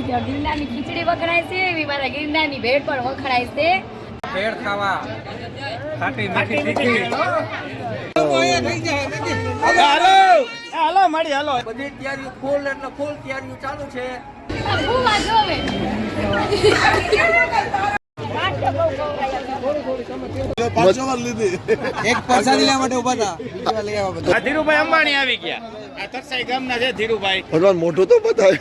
ગિરનારની ખીચડી વખણાય છે એવી મારા ગિરનારની ભેળ પણ વખણાય છે. ભેળ ખાવા ખાટી મીઠી તીખી હાલો મળી હાલો બધી તૈયારીઓ ફૂલ એટલે ફૂલ તૈયારીઓ ચાલુ છે. એક પ્રસાદી લેવા માટે ઉભા હતા. ધીરુભાઈ અંબાણી આવી ગયા. આ તરસાઈ ગામના છે ધીરુભાઈ. ભગવાન મોટું તો બતાવે.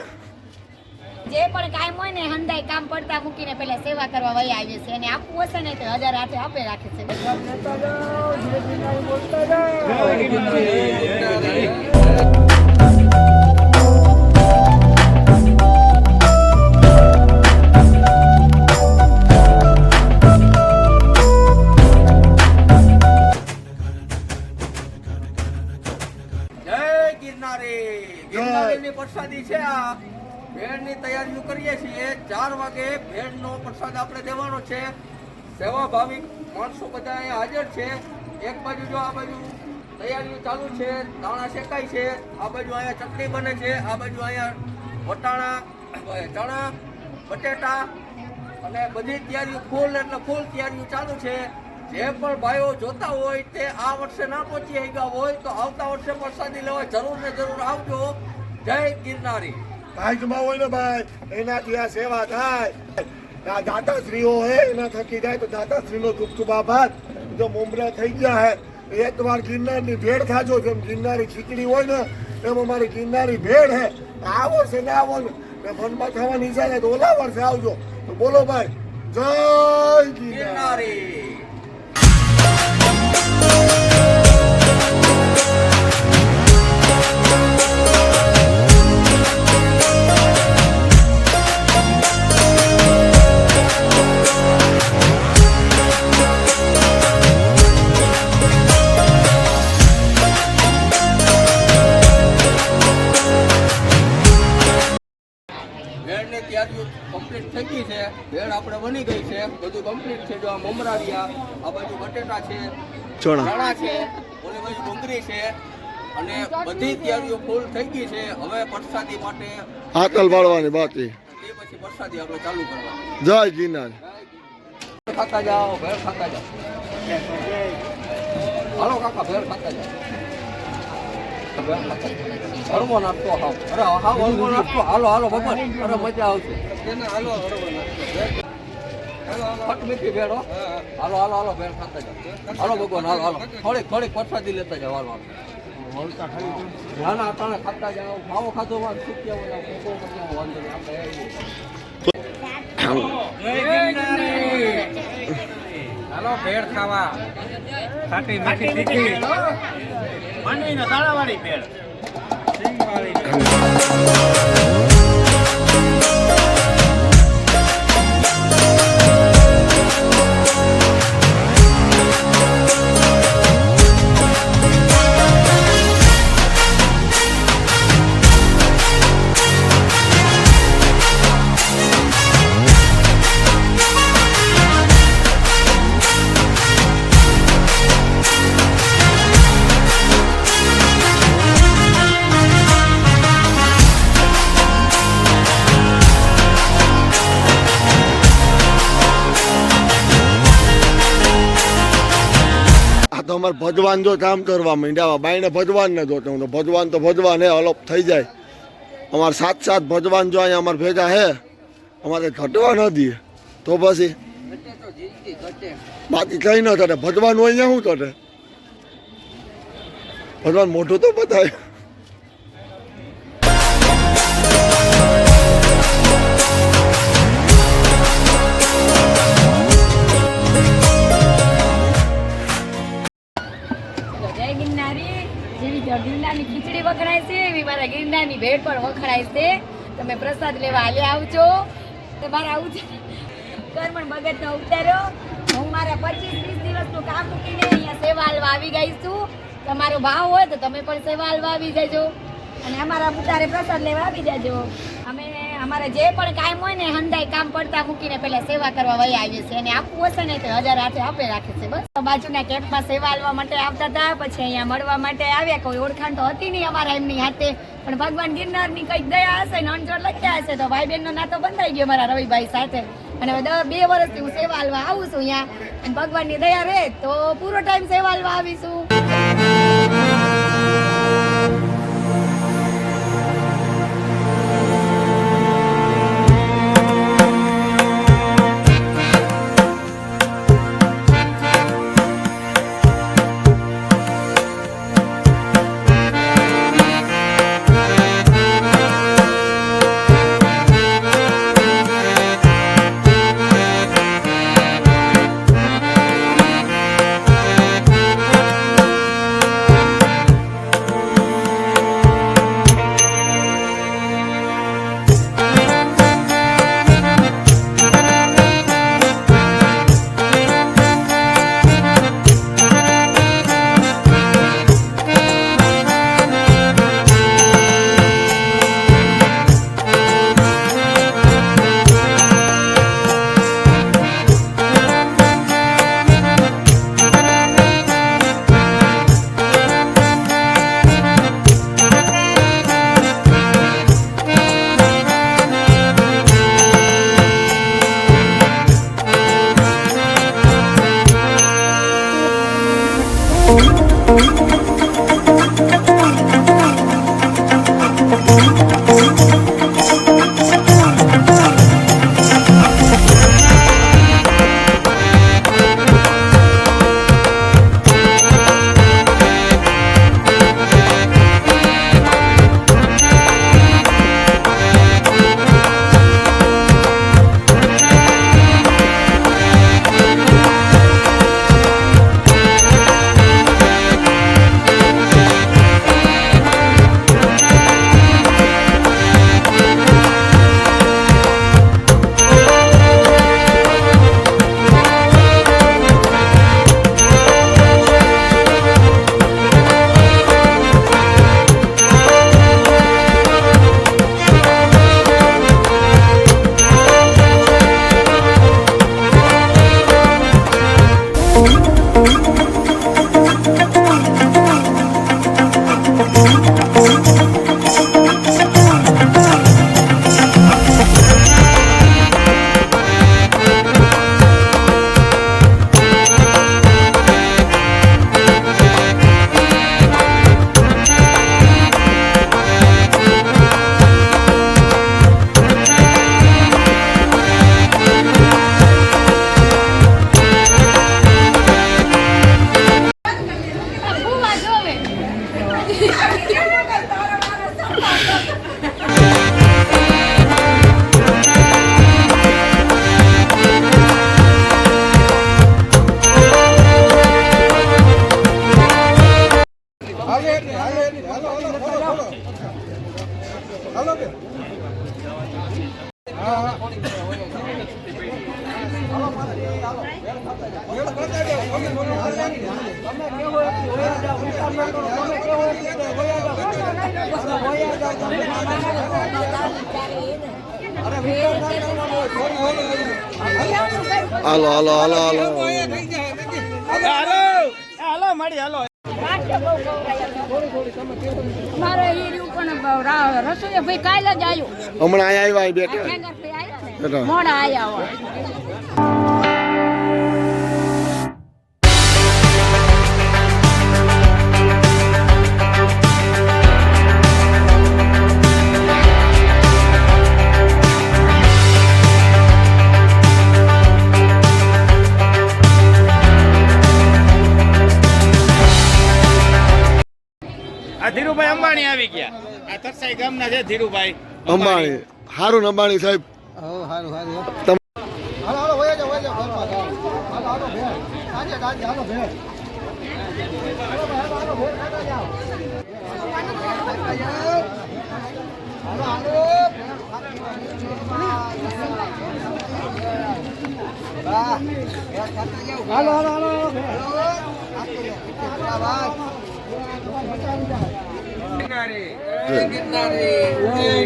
જે પણ કામ હોય ને હંધાઈ કામ પડતા મૂકીને પહેલા સેવા કરવા વહી આવે છે અને આપવું હશે ને તો 1000 હાથે આપે રાખે છે. ગિરનારીની પ્રસાદી છે આ. ભેળની તૈયારીઓ કરીએ છીએ. 4 વાગે ભેળનો પ્રસાદ આપણે દેવાનો છે. સેવા ભાવિક માણસો બધા અહીંયા હાજર છે. એક બાજુ જો આ બાજુ તૈયારીઓ ચાલુ છે, દાણા શેકાય છે, આ બાજુ અહીંયા ચટણી બને છે, આ બાજુ અહીંયા વટાણા, ચણા, બટેટા અને બધી તૈયારીઓ ફૂલ એટલે ફૂલ તૈયારીઓ ચાલુ છે. જે પણ ભાઈઓ જોતા હોય તે આ વર્ષે ના પહોંચી ગયા હોય તો આવતા વર્ષે પ્રસાદી લેવા જરૂર ને જરૂર આવજો. જય ગિરનારી. ભાગમાં હોય ને ભાઈ એનાથી આ સેવા થાય. દાતાશ્રીઓ હે એના થકી જાય તો દાતાશ્રીનો ખૂબ ખૂબ આભાર. જો મુમરા થઈ ગયા હે એકવાર ગિરનારની ભેળ ખાજો. જેમ ગિરનારી ખીચડી હોય ને એમ અમારી ગિરનારી ભેળ હે. આ વર્ષે ને આવો ને મનમાં થવાની ઈચ્છા થાય તો ઓલા વર્ષે આવજો. તો બોલો ભાઈ જય ગિરનારી. ભેળની તૈયારીઓ કમ્પ્લીટ થઈ ગઈ છે. ભેળ આપણે બની ગઈ છે. બધું કમ્પ્લીટ છે. જો આ મમરા રહ્યા, આ બાજુ બટેટા છે, ચણા છે, ઓલી બાજુ ડુંગળી છે અને બધી તૈયારીઓ ફૂલ થઈ ગઈ છે. હવે પ્રસાદી માટે આકલ વાળવાની બાકી. એ પછી પ્રસાદી આપણે ચાલુ કરવાની. જય ગિરનાર. ખાતા જાઓ, ભેળ ખાતા જાઓ. હાલો કાકા ભેળ ખાતા જાઓ. હળવો નાસ્તો હાવ. અરે હાવ હળવો નાસ્તો. હાલો હાલો ભગવાન. અરે મજા આવશે. ખટ મીઠી ભેળ હો. હાલો હાલો હાલો ભેળ ખાતા જાઓ. હાલો ભગવાન હાલો હાલો. થોડીક થોડીક પ્રસાદી લેતા જાઓ. હાલો નાના અટાણે ખાતા જાઓ. ખાવો ખાધો માં વાંધો નહીં. હાલો ભેળ ખાવા ખાટી મીઠી તીખી માંડવીના દાણાવાળી ભેળ સિંગવાળી. તો અમારે ભગવાન જો કામ કરવા માંડ્યા બાઈને ભગવાન ને જોતો હું તો ભગવાન હે અલોપ થઈ જાય. અમારે 7 ભગવાન જો અહીંયા અમારે ભેગા હે અમારે ઘટવા ન દઈએ તો પછી બાકી કઈ ન થશે. ભગવાન હોય અહીંયા શું થશે? ભગવાન મોટું તો બતાવે. ગિરનારની ખીચડી વખણાય છે એવી મારા ગિરનારની ભેળ પણ વખણાય છે. તમે પ્રસાદ લેવા હાલે આવજો. તમારે આવું છે કરમણ મગજનો ઉતારો. હું મારા 25-20 દિવસનું કામ મૂકીને અહીંયા સેવા હાલવા આવી ગઈ છું. તમારો ભાવ હોય તો તમે પણ સેવા હાલવા આવી જજો અને અમારા ઉતારે પ્રસાદ લેવા આવી જજો. અમે અમારે જે પણ કામ હોય ને હંધાઈ કામ પડતા મૂકીને પેલા સેવા કરવા વહી આવીએ છીએ અને આપવું હશે ને તો 1000 હાથે આપે રાખે છે. બસ બાજુના કેમ્પમાં સેવા આલવા માટે આવતા હતા, પછી અહીંયા મળવા માટે આવ્યા. કોઈ ઓળખાણ તો હતી નહીં અમારા એમની હાથે, પણ ભગવાન ગિરનારની કંઈક દયા હશે ને અણજોડ લખ્યા હશે તો ભાઈ બહેનનો નાતો બંધાઈ ગયો મારા રવિભાઈ સાથે. અને હવે 2 વર્ષથી હું સેવા આલવા આવું છું અહીંયા, અને ભગવાનની દયા રહે તો પૂરો ટાઈમ સેવા આલવા આવીશું. હાલો હાલો હાલો હાલો મારે ઈ રહ્યું પણ રસોઈ ભાઈ કાલે જ આવ્યો. હમણાં અહીંયા આવ્યા બેઠા ઠેંગરભાઈ આવ્યા ને, મોડા આયા હોય. આ ધીરુભાઈ અંબાણી આવી ગયા. આ તરસાઈ ગામના છે ધીરુભાઈ અંબાણી. હારું અંબાણી સાહેબ. હારું હારું હાલો હાલો વયા જાઓ વયા જાઓ હાલો હાલો ભેળ આજે આજે હાલો ભેળ હાલો હાલો હાલો ભેળ ખાતા જાઓ હાલો હાલો હાલો હાલો હાલો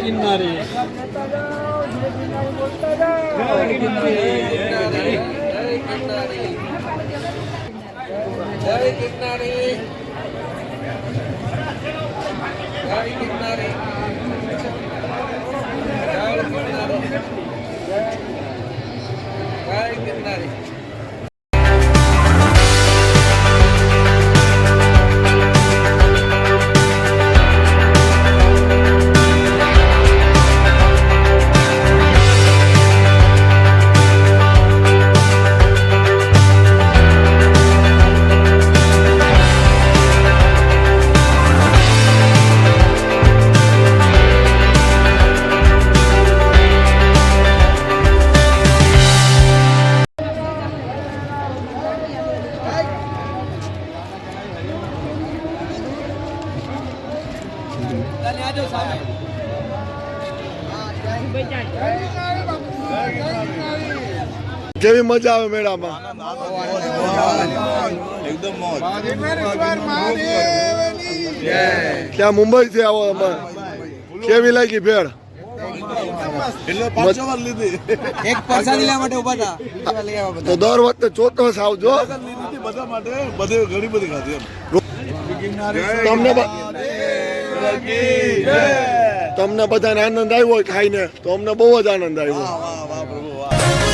ગિરનારી કેવી મજા આવે મેળામાં? ક્યાં મુંબઈ થી આવો તમે? કેવી લાગી ભેળ? એક પ્રસાદી લેવા માટે ઉભા હતા બીજી વાર લઈ આવ્યા તો દર વખતે ચોક્કસ આવજો. તમને તમને બધાને આનંદ આવ્યો હોય ખાઈને? તો અમને બહુ જ આનંદ આવ્યો.